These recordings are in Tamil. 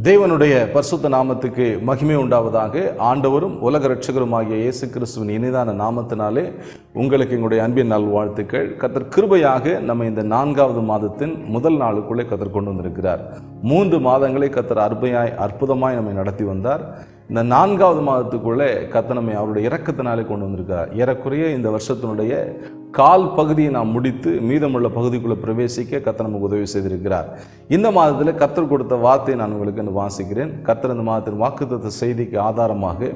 தேவனுடைய பரிசுத்த நாமத்துக்கு மகிமை உண்டாவதாக. ஆண்டவரும் உலக இரட்சகருமாகிய இயேசு கிறிஸ்துவின் இனிதான நாமத்தினாலே உங்களுக்கு எங்களுடைய அன்பின் நல்வாழ்த்துக்கள். கர்த்தர் கிருபையாக நம்ம இந்த 4வது மாதத்தின் முதல் நாளுக்குள்ளே கர்த்தர் கொண்டு வந்திருக்கிறார். 3 மாதங்களை கர்த்தர் அற்புதமாய் நம்மை நடத்தி வந்தார். இந்த 4வது மாதத்துக்குள்ளே கர்த்தர் நம்மை அவருடைய இரக்கத்தினாலே கொண்டு வந்திருக்கிறார். ஏறக்குறைய இந்த வருஷத்தினுடைய கால் பகுதியை நாம் முடித்து மீதமுள்ள பகுதிக்குள்ளே பிரவேசிக்க கர்த்தர் நமக்கு உதவி செய்திருக்கிறார். இந்த மாதத்தில் கர்த்தர் கொடுத்த வார்த்தையை நான் உங்களுக்கு வாசிக்கிறேன். கர்த்தர் இந்த மாதத்தின் வாக்குத்தத்த செய்திக்கு ஆதாரமாக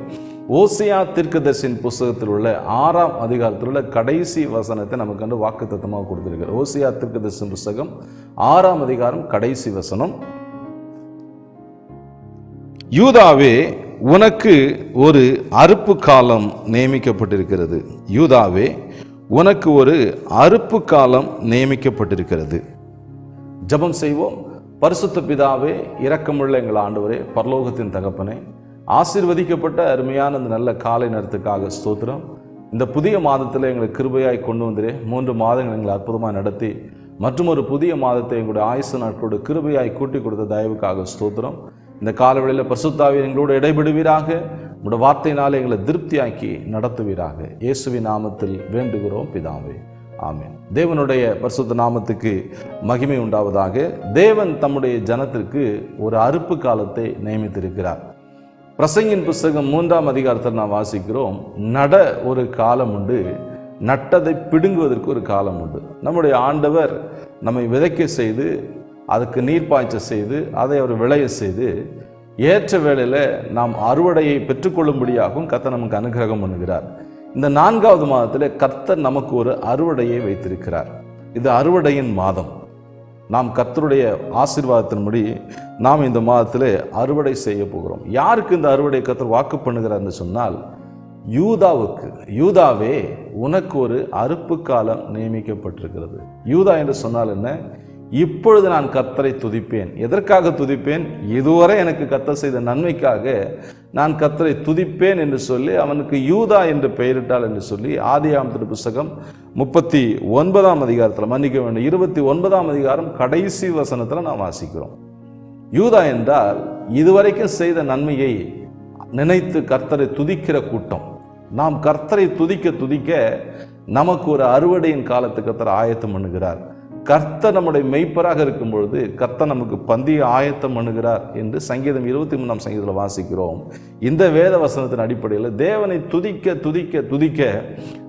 ஓசியா தீர்க்கதரிசியின் புஸ்தகத்தில் உள்ள 6ஆம் அதிகாரத்தில் உள்ள கடைசி வசனத்தை நமக்கு வாக்குத்தத்தமாக கொடுத்திருக்கிறார். ஓசியா தீர்க்கதரிசியின் புஸ்தகம் 6ஆம் அதிகாரம் கடைசி வசனம். யூதாவே, உனக்கு ஒரு அறுப்பு காலம் நியமிக்கப்பட்டிருக்கிறது. யூதாவே, உனக்கு ஒரு அறுப்பு காலம் நியமிக்கப்பட்டிருக்கிறது. ஜெபம் செய்வோம். பரிசுத்த பிதாவே, இரக்கமுள்ள எங்கள் ஆண்டவரே, பரலோகத்தின் தகப்பனே, ஆசீர்வதிக்கப்பட்ட அருமையான இந்த நல்ல காலை நேரத்துக்காக ஸ்தோத்திரம். இந்த புதிய மாதத்தில் எங்களை கிருபையாய் கொண்டு வந்தே 3 மாதங்கள் எங்களை அற்புதமாக நடத்தி மற்றும் ஒரு புதிய மாதத்தை எங்களுடைய ஆயுசு நாட்களோடு கிருபையாய் கூட்டி கொடுத்த தயவுக்காக ஸ்தோத்திரம். இந்த காலவெளியில் பரிசுத்தாவே எங்களோடு இடைபடுவீராக. உங்களுடைய வார்த்தையினாலே எங்களை திருப்தியாக்கி நடத்துவீராக. இயேசுவின் நாமத்தில் வேண்டுகிறோம் பிதாவே, ஆமென். தேவனுடைய பரிசுத்த நாமத்துக்கு மகிமை உண்டாவதாக. தேவன் தம்முடைய ஜனத்திற்கு ஒரு அறுப்பு காலத்தை நியமித்திருக்கிறார். பிரசங்கின் புஸ்தகம் 3ஆம் அதிகாரத்தில் நாம் வாசிக்கிறோம், நட ஒரு காலம் உண்டு, நட்டதை பிடுங்குவதற்கு ஒரு காலம் உண்டு. நம்முடைய ஆண்டவர் நம்மை விதைக்க செய்து அதுக்கு நீர் பாய்ச்ச செய்து அதை அவர் விளைய செய்து ஏற்ற வேளையில் நாம் அறுவடையை பெற்றுக்கொள்ளும்படியாகவும் கர்த்தர் நமக்கு அனுகிரகம் பண்ணுகிறார். இந்த 4வது மாதத்தில் கர்த்தர் நமக்கு ஒரு அறுவடையை வைத்திருக்கிறார். இது அறுவடையின் மாதம். நாம் கர்த்தருடைய ஆசீர்வாதத்தின்படி நாம் இந்த மாதத்தில் அறுவடை செய்ய போகிறோம். யாருக்கு இந்த அறுவடை கர்த்தர் வாக்கு பண்ணுகிறார் என்று சொன்னால், யூதாவுக்கு. யூதாவே, உனக்கு ஒரு அறுப்பு காலம் நியமிக்கப்பட்டிருக்கிறது. யூதா என்று சொன்னால் என்ன? இப்பொழுது நான் கர்த்தரை துதிப்பேன். எதற்காக துதிப்பேன்? இதுவரை எனக்கு கர்த்தர் செய்த நன்மைக்காக நான் கர்த்தரை துதிப்பேன் என்று சொல்லி அவனுக்கு யூதா என்று பெயரிட்டாள் என்று சொல்லி ஆதியாகமத்தின் புஸ்தகம் 39ஆம் அதிகாரத்தில், மன்னிக்க வேண்டும், 29ஆம் அதிகாரம் கடைசி வசனத்தில் நாம் வாசிக்கிறோம். யூதா என்றால் இதுவரைக்கும் செய்த நன்மையை நினைத்து கர்த்தரை துதிக்கிற கூட்டம். நாம் கர்த்தரை துதிக்க துதிக்க நமக்கு ஒரு அறுவடையின் காலத்துக்கு கர்த்தர் ஆயத்தம் பண்ணுகிறார். கர்த்தர் நம்முடைய மெய்ப்பராக இருக்கும் பொழுது கர்த்தர் நமக்கு பந்தியை ஆயத்தம் பண்ணுகிறார் என்று சங்கீதம் 23ஆம் சங்கீதத்தில் வாசிக்கிறோம். இந்த வேத வசனத்தின் அடிப்படையில் தேவனை துதிக்க துதிக்க துதிக்க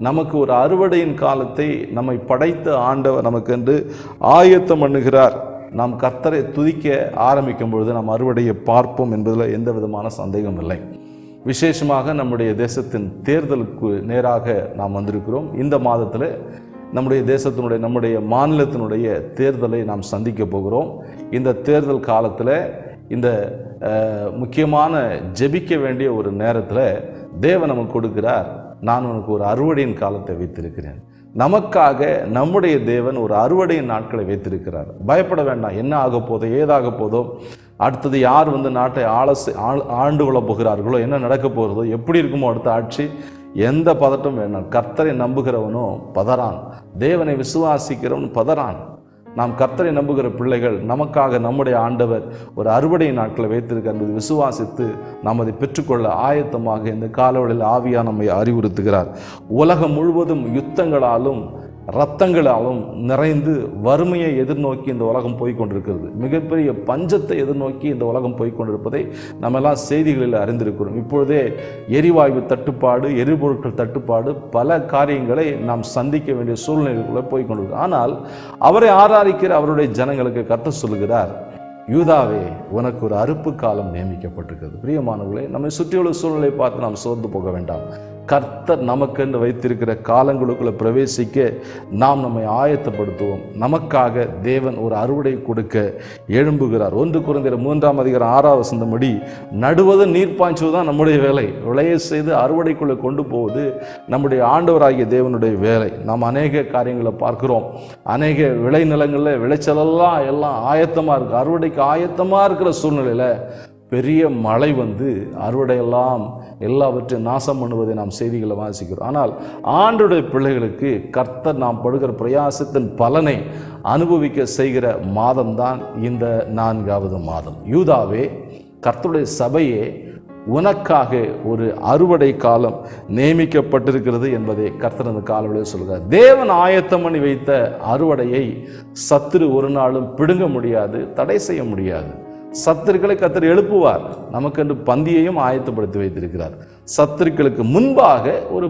நமக்கு ஒரு அறுவடையின் காலத்தை நம்மை படைத்த ஆண்டவர் நமக்கு என்று ஆயத்தம் பண்ணுகிறார். நாம் கர்த்தரை துதிக்க ஆரம்பிக்கும் பொழுது நாம் அறுவடையை பார்ப்போம் என்பதில் எந்த விதமான சந்தேகம் இல்லை. விசேஷமாக நம்முடைய தேசத்தின் தேர்தலுக்கு நேராக நாம் வந்திருக்கிறோம். இந்த மாதத்தில் நம்முடைய தேசத்தினுடைய, நம்முடைய மாநிலத்தினுடைய தேர்தலை நாம் சந்திக்க போகிறோம். இந்த தேர்தல் காலத்தில், இந்த முக்கியமான ஜெபிக்க வேண்டிய ஒரு நேரத்தில் தேவன் நமக்கு கொடுக்கிறார், நான் உனக்கு ஒரு அறுவடையின் காலத்தை வைத்திருக்கிறேன். நமக்காக நம்முடைய தேவன் ஒரு அறுவடையின் நாட்களை வைத்திருக்கிறார். பயப்பட வேண்டாம். என்ன ஆக போதோ, ஏதாக போதோ, அடுத்தது யார் நாட்டை ஆண்டு கொள்ள போகிறார்களோ, என்ன நடக்க போகிறதோ, எப்படி இருக்குமோ அடுத்த ஆட்சி, எந்த பதட்டம் வேண்டாம். கர்த்தரை நம்புகிறவனோ பதறான், தேவனை விசுவாசிக்கிறவன் பதறான். நாம் கர்த்தரை நம்புகிற பிள்ளைகள், நமக்காக நம்முடைய ஆண்டவர் ஒரு அறுவடை நாட்களை வைத்திருக்க என்பதை விசுவாசித்து நாம் அதை பெற்றுக்கொள்ள ஆயத்தமாக இந்த காலவெளியில் ஆவியா நம்மை அறிவுறுத்துகிறார். உலகம் முழுவதும் யுத்தங்களாலும் இரத்தங்களாலும் நிறைந்து வறுமையை எதிர்நோக்கி இந்த உலகம் போய்கொண்டிருக்கிறது. மிகப்பெரிய பஞ்சத்தை எதிர்நோக்கி இந்த உலகம் போய்கொண்டிருப்பதை நம்ம எல்லாம் செய்திகளில் அறிந்திருக்கிறோம். இப்பொழுதே எரிவாயு தட்டுப்பாடு, எரிபொருட்கள் தட்டுப்பாடு, பல காரியங்களை நாம் சந்திக்க வேண்டிய சூழ்நிலைக்குள்ளே போய்கொண்டிருக்கிறோம். ஆனால் அவரை ஆராதிக்கிற அவருடைய ஜனங்களுக்கு கர்த்தர் சொல்லுகிறார், யூதாவே, உனக்கு ஒரு அறுப்பு காலம் நியமிக்கப்பட்டிருக்கிறது. பிரியமானவர்களே, நம்மை சுற்றியுள்ள சூழ்நிலை பார்த்து நாம் சோர்ந்து போக வேண்டாம். கர்த்தர் நமக்கென்று வைத்திருக்கிற காலங்களுக்குள்ள பிரவேசிக்க நாம் நம்மை ஆயத்தப்படுத்துவோம். நமக்காக தேவன் ஒரு அறுவடை கொடுக்க எழும்புகிறார். 1 கொரிந்தியர் 3ஆம் அதிகாரம் 6ஆம் வசனப்படி, நடுவது நீர் பாய்ச்சுவது தான் நம்முடைய வேலை. விளைய செய்து அறுவடைக்குள்ளே கொண்டு போவது நம்முடைய ஆண்டவராகிய தேவனுடைய வேலை. நாம் அநேக காரியங்களை பார்க்கிறோம். அநேக விளைநிலங்களில் விளைச்சலெல்லாம் எல்லாம் ஆயத்தமாக இருக்குது. அறுவடைக்கு ஆயத்தமாக இருக்கிற சூழ்நிலையில் பெரிய மழை அறுவடையெல்லாம் எல்லாவற்றையும் நாசம் பண்ணுவதை நாம் செய்திகளை வாசிக்கிறோம். ஆனால் ஆண்டவருடைய பிள்ளைகளுக்கு கர்த்தர் நாம் படுகிற பிரயாசத்தின் பலனை அனுபவிக்க செய்கிற மாதம்தான் இந்த 4வது மாதம். யூதாவே, கர்த்தருடைய சபையே உனக்காக ஒரு அறுவடை காலம் நியமிக்கப்பட்டிருக்கிறது என்பதை கர்த்தர் அந்த காலவெளியில் சொல்கிறார். தேவன் ஆயத்தம் பண்ணி வைத்த அறுவடையை சத்துரு ஒரு நாளும் பிடுங்க முடியாது, தடை செய்ய முடியாது. சத்துருக்களை கர்த்தர் எழுப்புவார். நமக்கென்று பந்தியையும் ஆயத்தப்படுத்தி வைத்திருக்கிறார். சத்துருக்களுக்கு முன்பாக ஒரு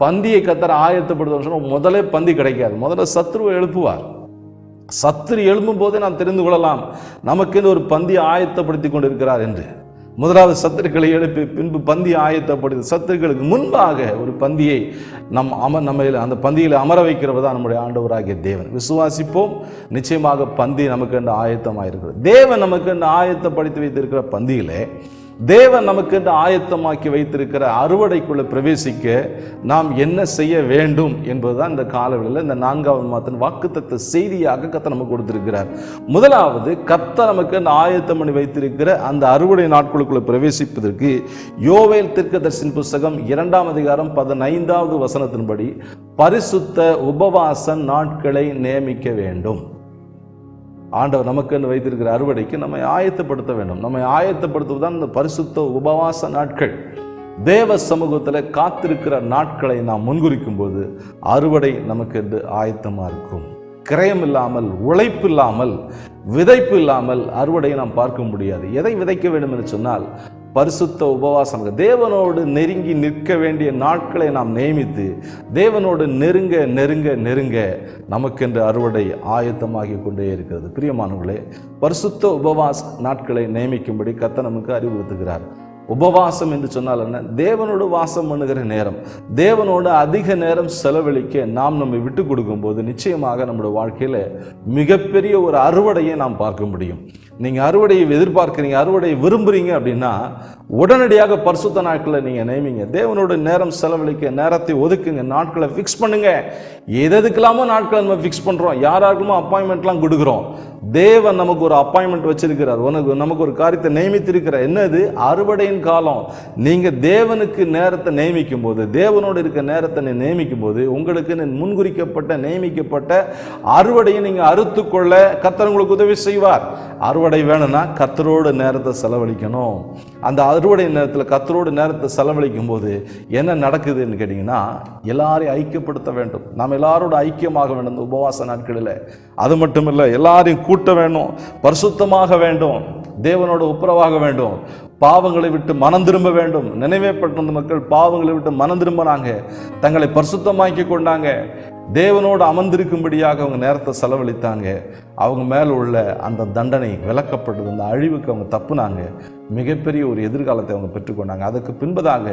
பந்தியை கர்த்தர் ஆயத்தப்படுத்த சொன்னால் முதலே பந்தி கிடைக்காது. முதல்ல சத்துருவை எழுப்புவார். சத்துரு எழும்பும் போதே நாம் தெரிந்து கொள்ளலாம் நமக்கென்று ஒரு பந்தியை ஆயத்தப்படுத்தி கொண்டிருக்கிறார் என்று. முதலாவது சத்துருக்களை எழுப்பி பின்பு பந்தியை ஆயத்தப்படுத்தி சத்துருக்களுக்கு முன்பாக ஒரு பந்தியை நம்ம அந்த பந்தியில் அமர வைக்கிறவர் தான் நம்முடைய ஆண்டவராகிய தேவன். விசுவாசிப்போம், நிச்சயமாக பந்தி நமக்கு என்று ஆயத்தமாயிருக்கிறது. தேவன் நமக்கு என்று ஆயத்தப்படுத்தி வைத்திருக்கிற பந்தியிலே தேவன் நமக்கு என்று ஆயத்தமாக்கி வைத்திருக்கிற அறுவடைக்குள்ள பிரவேசிக்க நாம் என்ன செய்ய வேண்டும் என்பதுதான் இந்த காலவெளியில் இந்த 4வது மாதத்தின் வாக்குத்தத்த செய்தியாக கர்த்தர் நமக்கு கொடுத்திருக்கிறார். முதலாவது, கர்த்தர் நமக்கு ஆயத்தம் பண்ணி வைத்திருக்கிற அந்த அறுவடை நாட்களுக்குள்ள பிரவேசிப்பதற்கு யோவேல் தீர்க்கதரிசியின் புஸ்தகம் 2ஆம் அதிகாரம் 15வது வசனத்தின்படி பரிசுத்த உபவாச நாட்களை நியமிக்க வேண்டும். ஆண்டவர் நமக்கு வைத்திருக்கிற அறுவடைக்கு நம்மை ஆயத்தப்படுத்த வேண்டும். நம்மை ஆயத்தப்படுத்துவதுதான் இந்த பரிசுத்த உபவாச நாட்கள். தேவ சமூகத்தில் காத்திருக்கிற நாட்களை நாம் முன்குறிக்கும் போது அறுவடை நமக்கு என்று ஆயத்தமாக இருக்கும். கிரயம் இல்லாமல், உழைப்பு இல்லாமல், விதைப்பு இல்லாமல் அறுவடையை நாம் பார்க்க முடியாது. எதை விதைக்க வேண்டும் என்று சொன்னால் பரிசுத்த உபவாசம். தேவனோடு நெருங்கி நிற்க வேண்டிய நாட்களை நாம் நியமித்து தேவனோடு நெருங்க நெருங்க நெருங்க நமக்கென்று அறுவடை ஆயத்தமாகி கொண்டே இருக்கிறது. பிரியமானவர்களே, பரிசுத்த உபவாச நாட்களை நியமிக்கும்படி கர்த்தர் நமக்கு அறிவுறுத்துகிறார். உபவாசம் என்று சொன்னால் என்ன? தேவனோடு வாசம் பண்ணுகிற நேரம், தேவனோடு அதிக நேரம் செலவழிக்க நாம் நம்மை விட்டு கொடுக்கும் போது நிச்சயமாக நம்முடைய வாழ்க்கையில் மிகப்பெரிய ஒரு அறுவடையை நாம் பார்க்க முடியும். நீங்கள் அறுவடையை எதிர்பார்க்குறீங்க, அறுவடையை விரும்புகிறீங்க அப்படின்னா உடனடியாக பரிசுத்த நாட்களை நீங்கள் நியமிங்க. தேவனோட நேரம் செலவழிக்க நேரத்தை ஒதுக்குங்க, நாட்களை ஃபிக்ஸ் பண்ணுங்க. எதுக்கெல்லாமோ நாட்களை நம்ம ஃபிக்ஸ் பண்ணுறோம், யாராருக்குமோ அப்பாயின்மெண்ட்லாம் கொடுக்குறோம். தேவன் நமக்கு ஒரு அப்பாயின்மெண்ட் வச்சிருக்கிறார், நமக்கு ஒரு காரியத்தை நியமித்திருக்கிறார். என்னது? அறுவடையின் காலம். நீங்கள் தேவனுக்கு நேரத்தை நியமிக்கும் போது, தேவனோடு இருக்க நேரத்தை நியமிக்கும் போது உங்களுக்கு முன்குறிக்கப்பட்ட நியமிக்கப்பட்ட அறுவடையை நீங்கள் அறுத்துக்கொள்ள கர்த்தர் உங்களுக்கு உதவி செய்வார். அறுவடை வேணும்னா கர்த்தரோடு நேரத்தை செலவழிக்கணும். அந்த அறுவடை நேரத்தில் கர்த்தரோடு நேரத்தை செலவழிக்கும் போது என்ன நடக்குதுன்னு கேட்டிங்கன்னா, எல்லாரையும் ஐக்கியப்படுத்த வேண்டும். நாம் எல்லாரோட ஐக்கியமாக வேண்டும் இந்த உபவாச நாட்களில். அது மட்டும் இல்லை, எல்லாரையும் கூட்ட வேண்டும், பரிசுத்தமாக வேண்டும், தேவனோட ஒப்புரவாக வேண்டும், பாவங்களை விட்டு மனம் திரும்ப வேண்டும். நினைவேப்பட்ட மக்கள் பாவங்களை விட்டு மனம் திரும்பினாங்க, தங்களை பரிசுத்தமாக்கி கொண்டாங்க, தேவனோடு அமர்ந்திருக்கும்படியாக அவங்க நேரத்தை செலவழித்தாங்க. அவங்க மேல உள்ள அந்த தண்டனை விலக்கப்பட்டது, அந்த அழிவுக்கு அவங்க தப்புனாங்க, மிகப்பெரிய ஒரு எதிர்காலத்தை அவங்க பெற்றுக்கொண்டாங்க. அதுக்கு பின்பதாக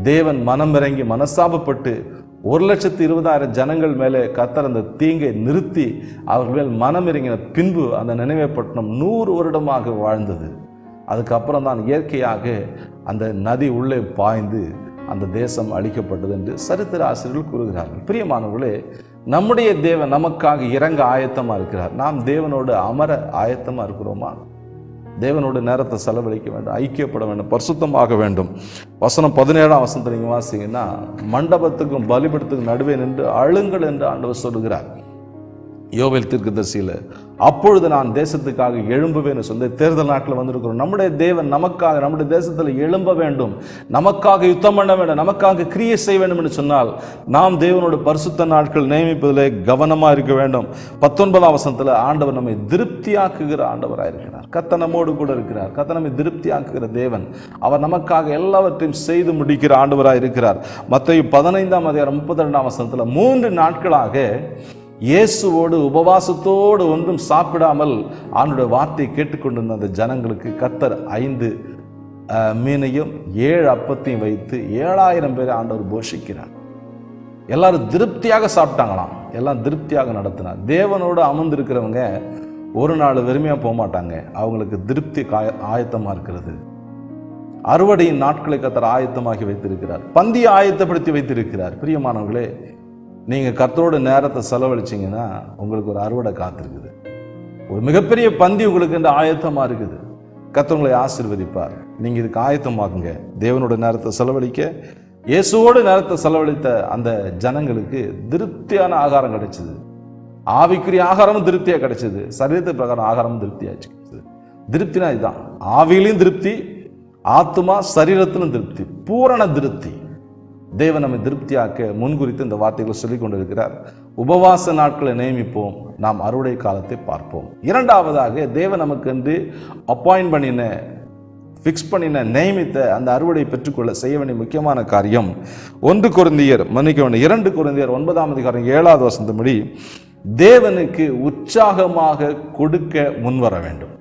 தேவன் மனம் இறங்கி மனசாபப்பட்டு 1,20,000 ஜனங்கள் மேலே கர்த்தர் அந்த தீங்கை நிறுத்தி அவர்கள் மேல் மனம் இறங்கின பின்பு அந்த நினைவேப்பட்டினம் 100 வருடமாக வாழ்ந்தது. அதுக்கப்புறம் தான் இயற்கையாக அந்த நதி உள்ளே பாய்ந்து அந்த தேசம் அழிக்கப்பட்டது என்று சரித்திர ஆசிரியர்கள் கூறுகிறார்கள். பிரியமானவர்களே, நம்முடைய தேவன் நமக்காக இறங்க ஆயத்தமாக இருக்கிறார். நாம் தேவனோடு அமர ஆயத்தமாக இருக்கிறோமா? தேவனோட நேரத்தை செலவழிக்க வேண்டும், ஐக்கியப்பட வேண்டும், பரிசுத்தமாக வேண்டும். வசனம் 17ஆம் வசனத்தை நீங்கள் வாசிங்கன்னா, மண்டபத்துக்கும் பலிபீடத்துக்கும் நடுவே நின்று அழுங்கள் என்று ஆண்டவர் சொல்லுகிறார். யோவேல் தீர்க்கதரிசியில் அப்பொழுது நான் தேசத்துக்காக எழும்புவேன்னு சொல்லி தேர்தல் நாட்டில் வந்திருக்கிறோம். நம்முடைய தேவன் நமக்காக நம்முடைய தேசத்தில் எழும்ப வேண்டும், நமக்காக யுத்தம் பண்ண வேண்டும், நமக்காக கிரியை செய்ய வேண்டும் என்று சொன்னால் நாம் தேவனோட பரிசுத்த நாட்கள் நியமிப்பதிலே கவனமாக இருக்க வேண்டும். 19ஆம் வசனத்தில் ஆண்டவர் நம்மை திருப்தியாக்குகிற ஆண்டவராக இருக்கிறார். கர்த்தர் நம்மோடு கூட இருக்கிறார். கர்த்தர் நம்மை திருப்தியாக்குகிற தேவன். அவர் நமக்காக எல்லாவற்றையும் செய்து முடிக்கிற ஆண்டவராக இருக்கிறார். மத்தேயு 15ஆம் அதிகாரம் 32ஆம் வசனத்தில் 3 நாட்களாக இயேசுவோடு உபவாசத்தோடு ஒன்றும் சாப்பிடாமல் ஆண்டோட வார்த்தையை கேட்டுக்கொண்டிருந்த அந்த ஜனங்களுக்கு கர்த்தர் 5 மீனையும் 7 அப்பத்தையும் வைத்து 7000 பேரை ஆண்டவர் போஷிக்கிறார். எல்லாரும் திருப்தியாக சாப்பிட்டாங்களாம், எல்லாம் திருப்தியாக நடத்தினார். தேவனோடு அமர்ந்திருக்கிறவங்க ஒரு நாள் வெறுமையாக போக மாட்டாங்க, அவங்களுக்கு திருப்தி ஆயத்தமாக இருக்கிறது. அறுவடையின் நாட்களை கர்த்தர் ஆயத்தமாகி வைத்திருக்கிறார், பந்தியை ஆயத்தப்படுத்தி வைத்திருக்கிறார். பிரியமானவர்களே, நீங்கள் கர்த்தரோட நேரத்தை செலவழிச்சிங்கன்னா உங்களுக்கு ஒரு அறுவடை காத்திருக்குது. ஒரு மிகப்பெரிய பந்தி உங்களுக்கு இந்த ஆயத்தமாக இருக்குது. கர்த்தர் உங்களை ஆசீர்வதிப்பார். நீங்கள் இதுக்கு ஆயத்தமாகுங்க. தேவனோட நேரத்தை செலவழிக்க, இயேசுவோடு நேரத்தை செலவழித்த அந்த ஜனங்களுக்கு திருப்தியான ஆகாரம் கிடைச்சிது. ஆவிக்குரிய ஆகாரமும் திருப்தியாக கிடைச்சிது, சரீரத்து பிரகாரம் ஆகாரமும் திருப்தியாச்சு. திருப்தினா இதுதான். ஆவியிலும் திருப்தி, ஆத்மா சரீரத்திலும் திருப்தி, பூரண திருப்தி. தேவன் நம்மை திருப்தியாக்க முன்குறித்து இந்த வார்த்தைகளை சொல்லிக் கொண்டிருக்கிறார். உபவாச நாட்களை நியமிப்போம், நாம் அறுவடை காலத்தை பார்ப்போம். இரண்டாவதாக, தேவன் நமக்கு என்று அப்பாயிண்ட் பண்ணின, ஃபிக்ஸ் பண்ணின, நியமித்த அந்த அறுவடை பெற்றுக்கொள்ள செய்ய வேண்டிய முக்கியமான காரியம் 2 கொரிந்தியர் 9:7 தேவனுக்கு உற்சாகமாக கொடுக்க முன்வர வேண்டும்.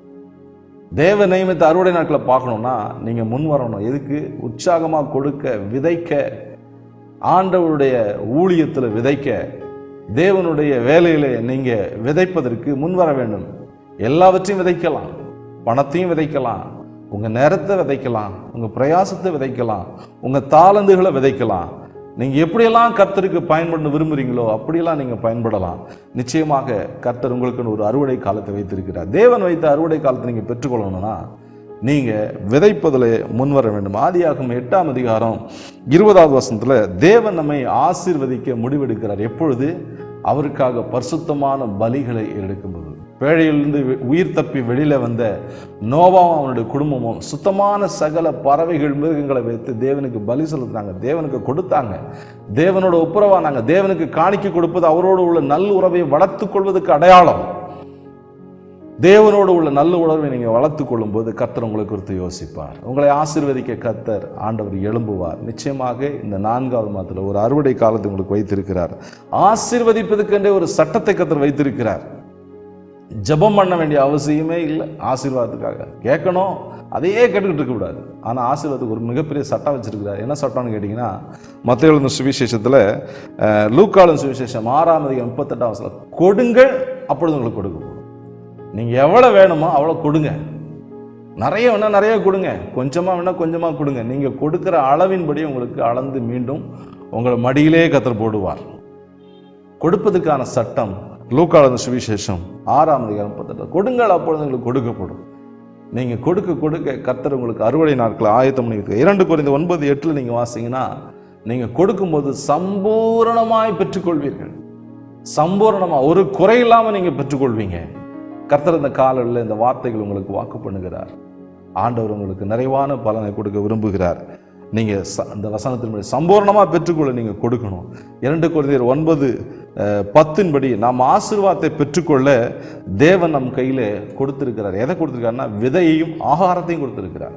தேவ நியமித்த அறுவடை நாட்களை பார்க்கணும்னா நீங்க முன் வரணும். எதுக்கு? உற்சாகமாக கொடுக்க, விதைக்க, ஆண்டவருடைய ஊழியத்தில் விதைக்க, தேவனுடைய வேலையில நீங்க விதைப்பதற்கு முன் வர வேண்டும். எல்லாவற்றையும் விதைக்கலாம். பணத்தையும் விதைக்கலாம், உங்க நேரத்தை விதைக்கலாம், உங்க பிரயாசத்தை விதைக்கலாம், உங்க தாளந்துகளை விதைக்கலாம். நீங்க எப்படியெல்லாம் கர்த்தருக்கு பயன்பட விரும்புறீங்களோ அப்படியெல்லாம் நீங்க பயன்படலாம். நிச்சயமாக கர்த்தர் உங்களுக்கு ஒரு அறுவடை காலத்தை வைத்திருக்கிறார். தேவன் வைத்த அறுவடை காலத்தை நீங்க பெற்றுக்கொள்ளணும்னா நீங்க விதைப்பதில் முன்வர வேண்டும். ஆதியாகமம் 8:20 தேவன் நம்மை ஆசீர்வதிக்க முடிவெடுக்கிறார். எப்பொழுது? அவருக்காக பரிசுத்தமான பலிகளை எடுக்கும்போது. பேழையிலிருந்து உயிர் தப்பி வெளியில வந்த நோவாவும் அவனுடைய குடும்பமும் சுத்தமான சகல பறவைகள், மிருகங்களை வைத்து தேவனுக்கு பலி செலுத்தினாங்க, தேவனுக்கு கொடுத்தாங்க, தேவனோட ஒப்புரவானாங்க. தேவனுக்கு காணிக்கை கொடுப்பது அவரோடு உள்ள நல்ல உறவை வளர்த்துக் கொள்வதற்கு அடையாளம். தேவனோடு உள்ள நல்ல உணர்வை நீங்கள் வளர்த்துக் கொள்ளும் போது கர்த்தர் உங்களை குறித்து யோசிப்பார். உங்களை ஆசீர்வதிக்க கர்த்தர் ஆண்டவர் எழும்புவார். நிச்சயமாக இந்த 4வது மாதத்தில் ஒரு அறுவடை காலத்தை உங்களுக்கு வைத்திருக்கிறார். ஆசீர்வதிப்பதற்கென்றே ஒரு சட்டத்தை கர்த்தர் வைத்திருக்கிறார். ஜெபம் பண்ண வேண்டிய அவசியமே இல்லை. ஆசீர்வாதத்துக்காக கேட்கணும், அதையே கேட்டுக்கிட்டு இருக்க கூடாது. ஆனால் ஆசீர்வாதத்துக்கு ஒரு மிகப்பெரிய சட்டம் வச்சிருக்கிறார். என்ன சட்டம்னு கேட்டிங்கன்னா, மத்தேயு எழுதின சுவிசேஷத்தில் லூக்காவின் சுவிசேஷம் 6:38 கொடுங்கள், அப்பொழுது உங்களுக்கு கொடுக்கப்படும். நீங்கள் எவ்வளோ வேணுமோ அவ்வளோ கொடுங்க. நிறைய வேணால் நிறைய கொடுங்க, கொஞ்சமாக வேணால் கொஞ்சமாக கொடுங்க. நீங்கள் கொடுக்குற அளவின்படி உங்களுக்கு அளந்து மீண்டும் உங்களை மடியிலே கர்த்தர் போடுவார். கொடுப்பதற்கான சட்டம் லூக்காவின் சுவிசேஷம் 6:38 கொடுங்கள், அப்பொழுது உங்களுக்கு கொடுக்கப்படும். நீங்கள் கொடுக்க கொடுக்க கர்த்தர் உங்களுக்கு அறுவடை நாட்களை ஆயத்தம் பண்ணி வைக்க. 2 கொரிந்தியர் 9:8 நீங்கள் வாசிங்கன்னா, நீங்கள் கொடுக்கும்போது சம்பூரணமாய் பெற்றுக்கொள்வீர்கள். சம்பூரணமாக, ஒரு குறை இல்லாமல் நீங்கள் பெற்றுக்கொள்வீங்க. கர்த்தர் இந்த காலையில் இந்த வார்த்தைகள் உங்களுக்கு வாக்கு பண்ணுகிறார். ஆண்டவர் உங்களுக்கு நிறைவான பலனை கொடுக்க விரும்புகிறார். நீங்கள் அந்த வசனத்தின்படி சம்பூர்ணமாக பெற்றுக்கொள்ள நீங்கள் கொடுக்கணும். 2 கொரிந்தியர் 9:10 நாம் ஆசீர்வாதத்தை பெற்றுக்கொள்ள தேவன் நம் கையில் கொடுத்திருக்கிறார். எதை கொடுத்திருக்காருன்னா, விதையையும் ஆகாரத்தையும் கொடுத்திருக்கிறார்.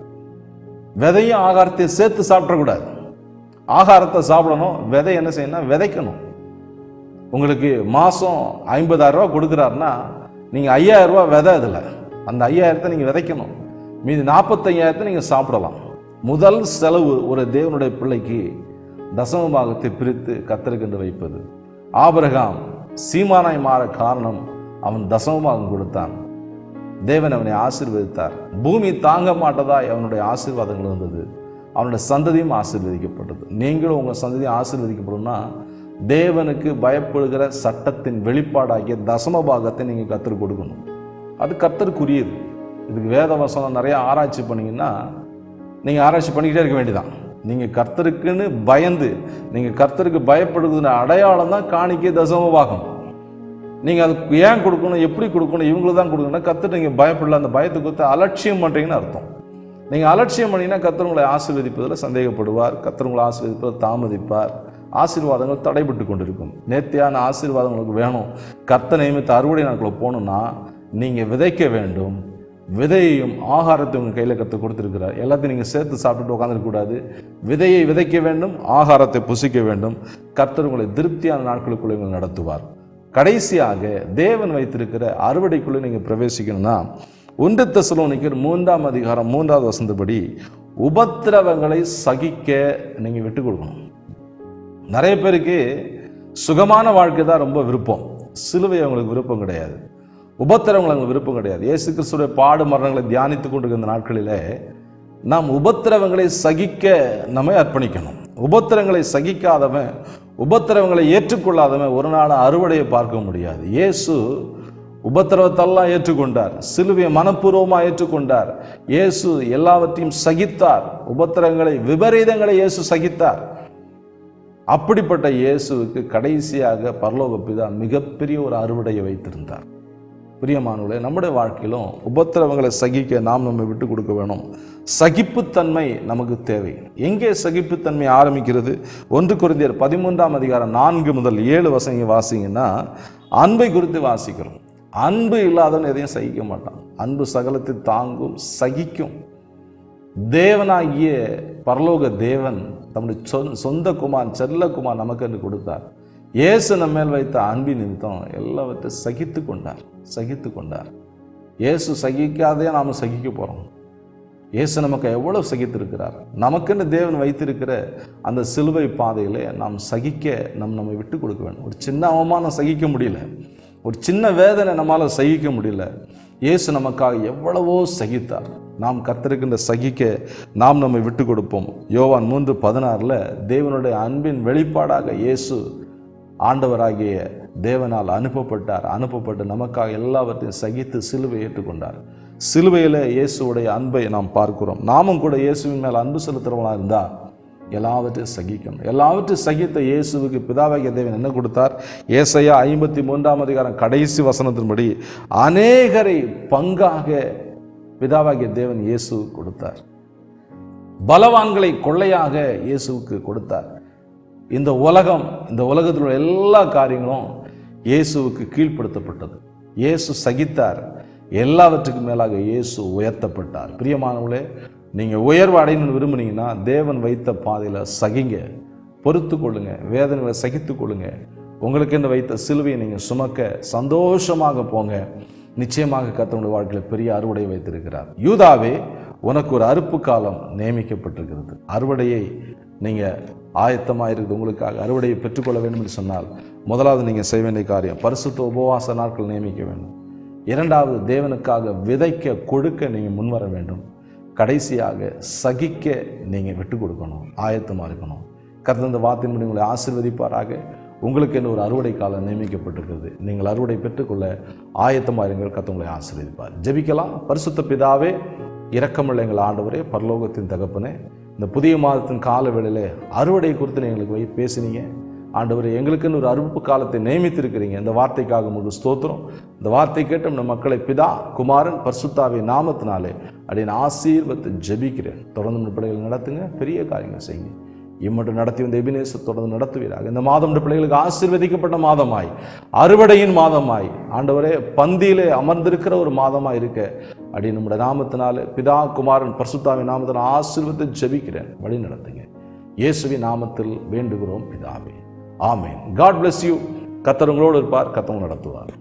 விதையும் ஆகாரத்தையும் சேர்த்து சாப்பிடக்கூடாது. ஆகாரத்தை சாப்பிடணும், விதை என்ன செய்யணும்? விதைக்கணும். உங்களுக்கு மாதம் 50,000 ரூபா கொடுக்குறாருன்னா நீங்கள் 5,000 ரூபா விதை அதில், அந்த 5,000 நீங்கள் விதைக்கணும். மீதி 45,000 நீங்கள் சாப்பிடலாம். முதல் செலவு ஒரு தேவனுடைய பிள்ளைக்கு தசம பாகத்தை பிரித்து கர்த்தருக்கென்று வைப்பது. ஆபிரகாம் சீமானாய் மாற காரணம் அவன் தசம பாகம் கொடுத்தான். தேவன் அவனை ஆசீர்வதித்தார். பூமி தாங்க மாட்டதாய் அவனுடைய ஆசீர்வாதங்கள் இருந்தது. அவனுடைய சந்ததியும் ஆசீர்வதிக்கப்பட்டது. நீங்களும் உங்கள் சந்ததியும் ஆசீர்வதிக்கப்படணும்னா தேவனுக்கு பயப்படுகிற சட்டத்தின் வெளிப்பாடாகிய தசம பாகத்தை நீங்கள் கர்த்தருக்கு கொடுக்கணும். அது கர்த்தருக்குரியது. இதுக்கு வேத வசனம் நிறைய ஆராய்ச்சி பண்ணிங்கன்னா நீங்கள் ஆராய்ச்சி பண்ணிக்கிட்டே இருக்க வேண்டியதான். நீங்கள் கர்த்தருக்குன்னு பயந்து, நீங்கள் கர்த்தருக்கு பயப்படுகிற அடையாளம் தான் காணிக்கை தசம பாகம். நீங்கள் அதுக்கு ஏன் கொடுக்கணும், எப்படி கொடுக்கணும், இவங்களுக்கு தான் கொடுக்கணும்னா கர்த்தர் நீங்கள் பயப்படல, அந்த பயத்தை கொடுத்து அலட்சியம் பண்ணுறீங்கன்னு அர்த்தம். நீங்கள் அலட்சியம் பண்ணிங்கன்னா கர்த்தர் உங்களை ஆசீர்வதிப்பதில் சந்தேகப்படுவார். கர்த்தர் உங்களை ஆசீர்வதிப்பதில் தாமதிப்பார். ஆசீர்வாதங்கள் தடைபட்டு கொண்டிருக்கும். நேர்த்தியான ஆசீர்வாதங்களுக்கு வேணும். கர்த்தர் நியமித்த அறுவடை நாட்களை போகணும்னா நீங்கள் விதைக்க வேண்டும். விதையையும் ஆகாரத்தை உங்கள் கையில் கர்த்தர் கொடுத்துருக்கிறார். எல்லாத்தையும் நீங்கள் சேர்த்து சாப்பிட்டுட்டு உட்காந்துருக்கக்கூடாது. விதையை விதைக்க வேண்டும், ஆகாரத்தை புசிக்க வேண்டும். கர்த்தர் உங்களை திருப்தியான நாட்களுக்குள்ளே உங்களை நடத்துவார். கடைசியாக தேவன் வைத்திருக்கிற அறுவடைக்குள்ளே நீங்கள் பிரவேசிக்கணும்னா 1 தெசலோனிக்கர் 3:3 உபத்திரவங்களை சகிக்க நீங்கள் விட்டு கொடுக்கணும். நிறைய பேருக்கு சுகமான வாழ்க்கை தான் ரொம்ப விருப்பம். சிலுவை அவங்களுக்கு விருப்பம் கிடையாது. உபத்திரவங்கள் அவங்களுக்கு விருப்பம் கிடையாது. இயேசு கிறிஸ்துடைய பாடு மரணங்களை தியானித்து கொண்டிருக்கிற நாட்களிலே நாம் உபத்திரவங்களை சகிக்க நம்மை அர்ப்பணிக்கணும். உபத்திரவங்களை சகிக்காதவன், உபத்திரவங்களை ஏற்றுக்கொள்ளாதவன் ஒரு நாள் அறுவடையை பார்க்க முடியாது. இயேசு உபத்திரவத்தெல்லாம் ஏற்றுக்கொண்டார். சிலுவையை மனப்பூர்வமாக ஏற்றுக்கொண்டார். இயேசு எல்லாவற்றையும் சகித்தார். உபத்திரவங்களை, விபரீதங்களை இயேசு சகித்தார். அப்படிப்பட்ட இயேசுவுக்கு கடைசியாக பரலோக பிதா மிகப்பெரிய ஒரு அறுவடையை வைத்திருந்தார். பிரியமானவர்களே, நம்முடைய வாழ்க்கையிலும் உபத்திரவங்களை சகிக்க நாம் நம்ம விட்டு கொடுக்க வேணும். சகிப்புத்தன்மை நமக்கு தேவை. எங்கே சகிப்புத்தன்மை ஆரம்பிக்கிறது? 1 கொரிந்தியர் 13ஆம் அதிகாரம் 4 முதல் 7 வசனம் வாசிங்கன்னா அன்பை குறித்து வாசிக்கிறோம். அன்பு இல்லாதவன் எதையும் சகிக்க மாட்டான். அன்பு சகலத்தை தாங்கும், சகிக்கும். தேவனாகிய பரலோக தேவன் தம்முடைய சொந்த குமார் செல்லகுமார் நமக்கு என்று கொடுத்தார். இயேசு நம்ம மேல் வைத்த அன்பின் நிமித்தம் எல்லாவற்றையும் சகித்து கொண்டார். இயேசு சகிக்காதே நாம் சகிக்க போகிறோம். இயேசு நமக்கு எவ்வளவு சகித்திருக்கிறார். நமக்குன்னு தேவன் வைத்திருக்கிற அந்த சிலுவை பாதையிலே நாம் சகிக்க நம்மை விட்டு கொடுக்க வேண்டும். ஒரு சின்ன அவமானம் சகிக்க முடியல, ஒரு சின்ன வேதனை நம்மால் சகிக்க முடியல. இயேசு நமக்காக எவ்வளவோ சகித்தார். நாம் கர்த்தருக்கின்ற சகிக்க நாம் நம்மை விட்டு கொடுப்போம். யோவான் 3:16 தேவனுடைய அன்பின் வெளிப்பாடாக இயேசு ஆண்டவராகிய தேவனால் அனுப்பப்பட்டு நமக்காக எல்லாவற்றையும் சகித்து சிலுவை ஏற்றுக்கொண்டார். சிலுவையில் இயேசுடைய அன்பை நாம் பார்க்கிறோம். நாமும் கூட இயேசுவின் மேல் அன்பு செலுத்துறவங்களா இருந்தால் எல்லாவற்றையும் சகிக்கணும். எல்லாவற்றையும் சகித்த இயேசுவுக்கு பிதாவாகிய தேவன் என்ன கொடுத்தார்? ஏசாயா 53ஆம் அதிகாரம் கடைசி வசனத்தின்படி அநேகரை பங்காக பிதாவாகிய தேவன் இயேசுவுக்கு கொடுத்தார். பலவான்களை கொள்ளையாக இயேசுவுக்கு கொடுத்தார். இந்த உலகத்தில் உள்ள எல்லா காரியங்களும் இயேசுவுக்கு கீழ்ப்படுத்தப்பட்டது. இயேசு சகித்தார். எல்லாவற்றுக்கும் மேலாக இயேசு உயர்த்தப்பட்டார். பிரியமானவர்களே, நீங்கள் உயர்வு அடையணும்னு விரும்புனீங்கன்னா தேவன் வைத்த பாதையில் சகிங்க, பொறுத்து கொள்ளுங்க, வேதனைகளை சகித்து கொள்ளுங்க. உங்களுக்கு என்று வைத்த சிலுவையை நீங்கள் சுமக்க சந்தோஷமாக போங்க. நிச்சயமாக கர்த்தருடைய வாழ்க்கையில் பெரிய அறுவடை வைத்திருக்கிறார். யூதாவே, உனக்கு ஒரு அறுப்பு காலம் நியமிக்கப்பட்டிருக்கிறது. அறுவடையை நீங்கள் ஆயத்தமாக இருக்குது. உங்களுக்காக அறுவடையை பெற்றுக்கொள்ள வேண்டும் என்று சொன்னால் முதலாவது நீங்கள் செய்ய வேண்டிய காரியம் பரிசுத்த உபவாச நாட்கள் நியமிக்க வேண்டும். 2வது தேவனுக்காக விதைக்க கொடுக்க நீங்கள் முன்வர வேண்டும். கடைசியாக சகிக்க நீங்கள் விட்டு கொடுக்கணும், ஆயத்தமாக இருக்கணும். கர்த்தர் இந்த வார்த்தையின்படி உங்களை ஆசீர்வதிப்பாராக. உங்களுக்கு என்ன ஒரு அறுவடை காலம் நியமிக்கப்பட்டிருக்கிறது. நீங்கள் அறுவடை பெற்றுக்கொள்ள ஆயத்தமாக இருங்கள். கர்த்தர் உங்களை ஆசீர்வதிப்பார். ஜெபிக்கலாம். பரிசுத்த பிதாவே, இரக்கமுள்ள எங்கள் ஆண்டவரே, பரலோகத்தின் தகப்பனே, இந்த புதிய மாதத்தின் கால வேளையிலே அறுவடை குறித்து எங்களுக்கு பேசினீங்க ஆண்டவரே. எங்களுக்குன்னு ஒரு அறுப்பு காலத்தை நியமித்திருக்கிறீங்க. இந்த வார்த்தைக்காக உங்களுக்கு ஸ்தோத்திரம். இந்த வார்த்தை கேட்டு இந்த மக்களை பிதா, குமாரன், பரிசுத்தாவின் நாமத்தினாலே அப்படின்னு ஆசீர்வத்தை ஜெபிக்கிறேன். தொடர்ந்து பிள்ளைகள் நடத்துங்க, பெரிய காரியங்கள் செய்யுங்க. இம்மட்டும் நடத்தி வந்த எபினேசர் தொடர்ந்து நடத்துவீராக. இந்த மாதம் பிள்ளைகளுக்கு ஆசீர்வதிக்கப்பட்ட மாதமாய், அறுவடையின் மாதமாய், ஆண்டவரே பந்தியிலே அமர்ந்திருக்கிற ஒரு மாதமாய் இருக்க அப்படின்னு நம்முடைய நாமத்தினால பிதா, குமாரன், பரிசுத்தாவின் நாமத்தினால் ஆசீர்வத்தை ஜெபிக்கிறேன். வழி நடத்துங்க. இயேசுவின் நாமத்தில் வேண்டுகிறோம் பிதாவே. ஆமென். God bless you. கர்த்தர் உங்களோடு இருப்பார். கர்த்தர் நடத்துவார்.